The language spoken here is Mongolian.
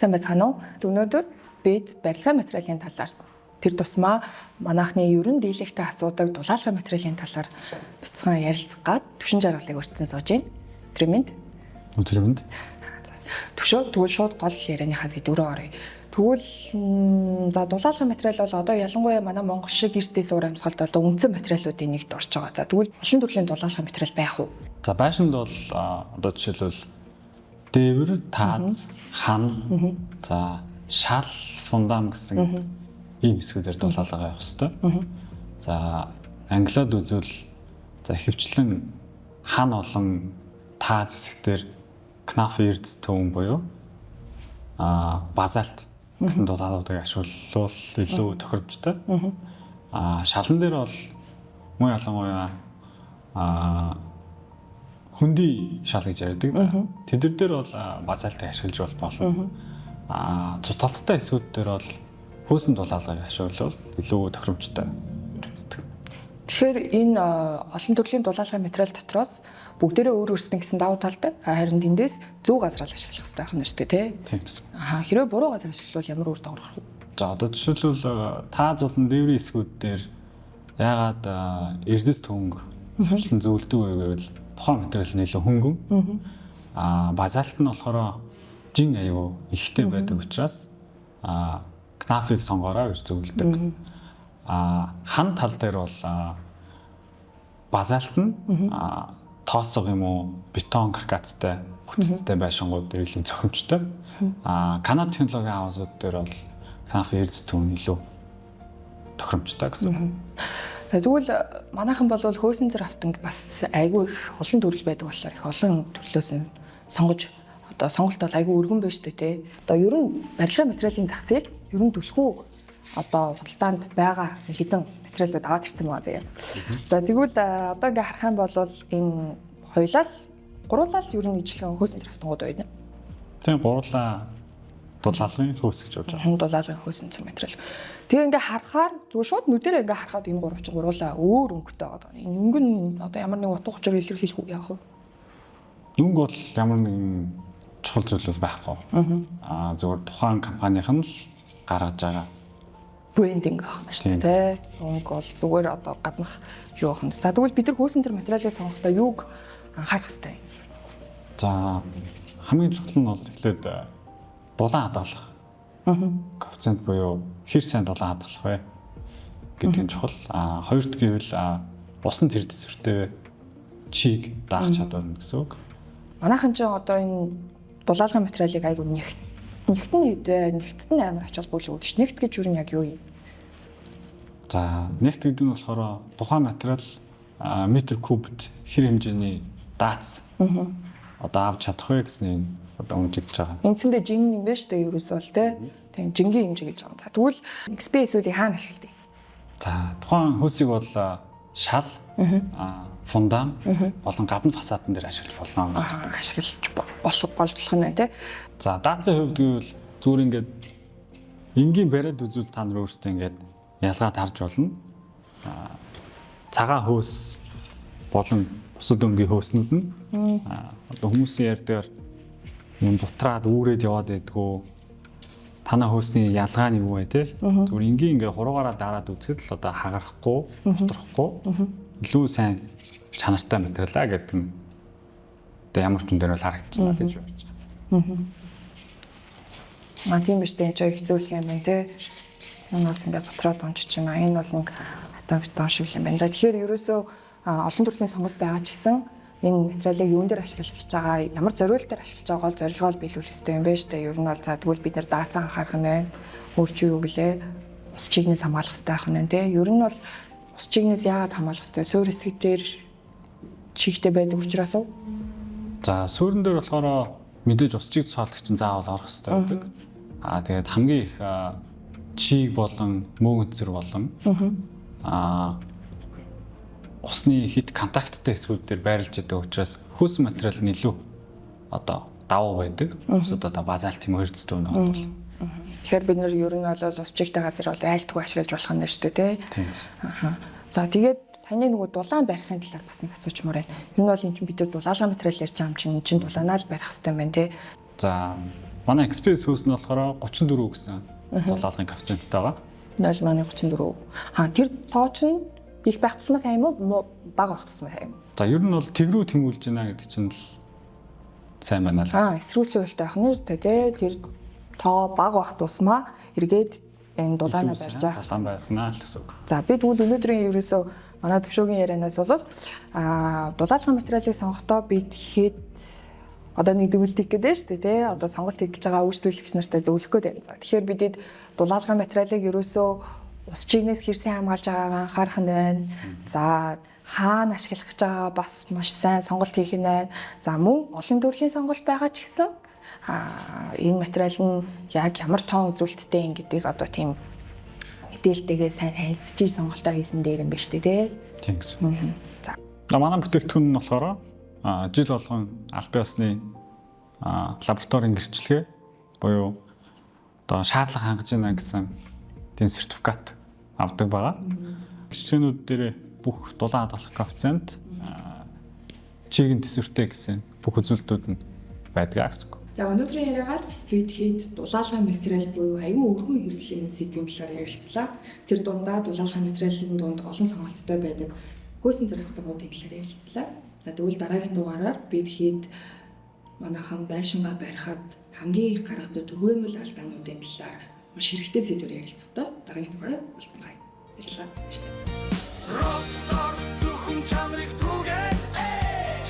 Сайн байцгаана уу? Өнөөдөр бид барилгын материалын талаар тэр тусмаа манайхны ерөн дийлэгтэй асуудаг дулаалгын материалын талаар бяцхан ярилцах гад төвшин жаргалыг өртсөн сууж байна. Тэрмэнд. Өдрөмд. Тэгвэл шууд гол ярианыхаас дөрөв оръё. Тэгвэл за дулаалгын материал бол одоо ялангуяа манай Монгол шиг эрсдээ суур амьсгалд бол үндсэн материалуудын нэгд орж байгаа. За тэгвэл олон төрлийн дулаалгын материал байх уу? За байшинд бол одоо жишээлбэл дээвэр, тааз, хан, за шал, фундам гэсэн ийм хэсгүүдээр дулаалга явах хэвээр. За англиад үзвэл за ихэвчлэн хан болон тааз хэсгээр кнаф эрдэс төвөн буюу базальт гэсэн дулаалгуудыг ашиглавал илүү тохиромжтой. Шалан дээр бол муу ялангуяа хөндөй шал гэж ярьдаг. Тэдэр дээр бол базальтыг ашиглаж болно. Цуталттай хэсгүүд дээр бол хөөсөн дулаалгыг ашиглавал илүү тохиромжтой үздэг. Тэгэхээр энэ олон төрлийн дулаалгын материал дотроос бүгдээрээ өөр өөрснөө гэсэн давуу талтай. Харин тэндээс зөв газраар ашиглах хэрэгтэй байх нь шүү дээ, тийм гэсэн. Хэрвээ буруу газар ашиглавал ямар үр дагавар гарах вэ? За одоо жишээлбэл тааз болон дээврийн хэсгүүд дээр яагаад эрдэс төвөнг хөвчлэн зөвлөдөг вэ гэвэл тухайн материал нь илүү хөнгөн. Базальт нь болохоор жин аюу ихтэй байдаг учраас кнафыг сонгоорой гэж зөвлөдөг. Хан тал дээр бол базальт нь тоосго юм уу бетон каркацтай бүтцтэй байшингууд илүү зохимжтой. Канада технологийн хаусууд дээр бол кнаф эрдэс төвн илүү тохиромжтой гэсэн. Тэгвэл манайхан бол хөөсөн зэр автанг бас айгүй их олон төрөл байдаг болохоор их олон төрлөөс нь сонгож одоо сонголт бол айгүй өргөн байна шүү дээ тий. Одоо ер нь барилгын материалын зах зээл ер нь түлхүү одоо худалдаанд байгаа хэдэн материалууд аваад ирсэн байгаа тийм. За тэгвэл одоо ингээ харах юм бол энэ хоёулаа гуруулаа ер нь ижлэн хөөсөн зэр автангууд байна. Тийм гуруулаа дулаалгын хөөс гэж болж байгаа. Дулаалгын хөөсөн зэр материал. Тэгээ ингээ харахаар зүгээр шууд нүдэрээ ингээ харахад энэ гурав чинь гуруулаа өөр өнгөтэй байгаа. Энэ өнгө нь одоо ямар нэг утга учир илэрхийлэх яах вэ? Өнгө бол ямар нэгэн чухал зүйл байхгүй. Зөвхөн тухайн компанийн л гаргаж байгаа брендинг аах нь шүү дээ. Өнгө бол зүгээр одоо гаднах юу аах нь. За тэгвэл бид нар хөөсөн зэр материалыг сонгохдоо юуг анхаарах хэрэгтэй? За хамгийн чухал нь бол эхлээд дулаан хадгалах. Коэффициент буюу хэр сайн дулаан хадгалах вэ гэдэг нь чухал. Хоёрт гэвэл усан тэр төсвөртэй чийг даах чадвар гэсэн үг. Манайхан ч одоо энэ дулаалгын материалыг айгүй нэгт нь хэдвэ нэгтэд нь амар ач холбогдол үүдэж. Нэгт гэж юу нь яг юу юм? За нэгт гэдэг нь болохоор тухайн материал метр кубт хэр хэмжээний дац одоо авч чадах вэ гэсэн одоо үнэлж байгаа. Эндсэндээ жин юм байна шүү дээ ерөөсөө бол тийм жингийн хэмжээ гэж байгаа. За тэгвэл XP-сүүдийг хаана ашигладаг? За тухайн хөөсийг бол шал, фундам болон гадна фасадн дээр ашиглаж болно. Ашиглаж болох нь тий. За даацын хувьд гэвэл зүгээр ингээд энгийн бариад үзвэл та нар өөрсдөө ингээд ялгаад харж болно. Цагаан хөөс болон бусад өнгийн хөөснүүд нь одоо хүмүүсийн ярьдгаар юм бутраад үүрээд яваад байдгүй танаа хөөсний ялгааны юу вэ те зүгээр энгийн ингээ хуруугаараа дараад үзэхэд л одоо хагарахгүй бутрахгүй илүү сайн чанартай материалаа гэдэг нь одоо ямар ч юм дээр бол харагдчихна гэж ярьж байгаа. Тийм биш дээ энэ ихлүүлэх юм байна те. Энэ бол ингээ бутраад унчиж байна. Энэ бол нэг хатан бетон шиг юм байна. Тэгэхээр ерөөсөө олон төрлийн сонголт байгаа ч гэсэн энэ материалыг юун дээр ашиглах гэж байгаа, ямар зориултаар ашиглаж байгааг бол зорилгоо биелүүлэх хэрэгтэй юм байна шүү дээ. Ер нь бол за тэгвэл бид нар даацаа анхаарах нь байна. Өөрчөө юу гэлээ ус чигнээс хамгаалах хэрэгтэй байх нь те. Ер нь бол ус чигнээс яагаад хамгаалах хэрэгтэй? Суур хэсэг дээр чигтэй байдаг учраас уу? За суурин дээр болохоор мэдээж ус чиг цоолох чинь заавал орох хэрэгтэй байдаг. Тэгээд хамгийн их чиг болон мөөгөн зэрэг болон усны хит контакттай хэсгүүд дээр байрлаж байгаа учраас хөөсөн материал нь илүү одоо давуу байдаг. Усад одоо базальт юм эрдэс төвн байгаа бол. Тэгэхээр бид нар ер нь бол ус чигтэй газар бол айлтгүй ашиглаж болох нь шүү дээ, тий. За тэгээд саяны нөгөө дулаан барихын талаар бас нэг асуучмаар байна. Ер нь бол энэ чинь бид нар дулаалгын материал ярьж байгаа юм чинь дулаанаа л барих хэрэгтэй юм байна тий. За Манай Express хөөс нь болохоор 34 гэсэн дулаалгын коэффициенттэй байгаа. 0 маань 34. Тэр тооч нь их байх тусмаа сайн юм уу? Бага байх тусмаа сайн юм уу? За ер нь бол тэгрүү тэмүүлж байна гэдэг чинь л сайн байна л. Эсрүүцлийн уялтай байх нь шүү дээ. Тэр тоо бага байх тусмаа эргээд энэ дулаанаа барьж байгаа. Дулаан барихнаа л гэсэн үг. За би тэгвэл өнөөдрийн ерөөсөө манай төвшөөгийн ярианаас бол дулаалгын материалыг сонгохдоо би тэгэхэд одоо нэг дэгүүлдэг гэдэг шүү дээ тий. Одоо сонголт хийж байгаа үйлчлүүлэгч нартай зөвлөх гээд байна. За тэгэхээр бидэд дулаалгын материалыг ерөөсөө ус чигнээс хэрсэн хамгаалж байгаагаа анхаарах нь байна. За хаана ашиглах гэж байгаа бас маш сайн сонголт хийх нь байна. За мөн олон төрлийн сонголт байгаа ч гэсэн энэ материал нь яг ямар тоон үзүүлэлттэй юм гэдгийг одоо тийм мэдээлэлтэйгээ сайн хэлцэж сонголтоо хийсэн дээр юм ба шүү дээ тийм гэсэн. За манай бүтээгдэхүүн нь болохоор жил болгон аль бие усны лабораторийн гэрчлэгээ буюу одоо шаардлага хангаж байна гэсэн тийм сертификат авдаг байгаа. Гэрчлэгээнүүд дээр бүх дулаан хадгалах коэффициент чиглэн төсвөртэй гэсэн бүх үзүүлэлтүүд нь байдаг гэсэн үг. За өнөөдрийн яриагаар хэд дулаалгын материал буюу аюун өргөн хэрэглэлийн сэдвийн талаар ярилцлаа. Тэр дундаа дулаалгын материалын дунд олон сонголттой байдаг хөөсөн зэрэгтгүүдийн талаар ярилцлаа. За тэгвэл дараагийн дугаараар бид хэд манайхан байшингаа барихад хамгийн их гаргадаг түгээмэл алдаануудын талаар маш хэрэгтэй сэдвээр ярилцахдаа дараагийн дугаараар уулзцгаая. Баярлалаа. Ростор зөвхөн чанарыг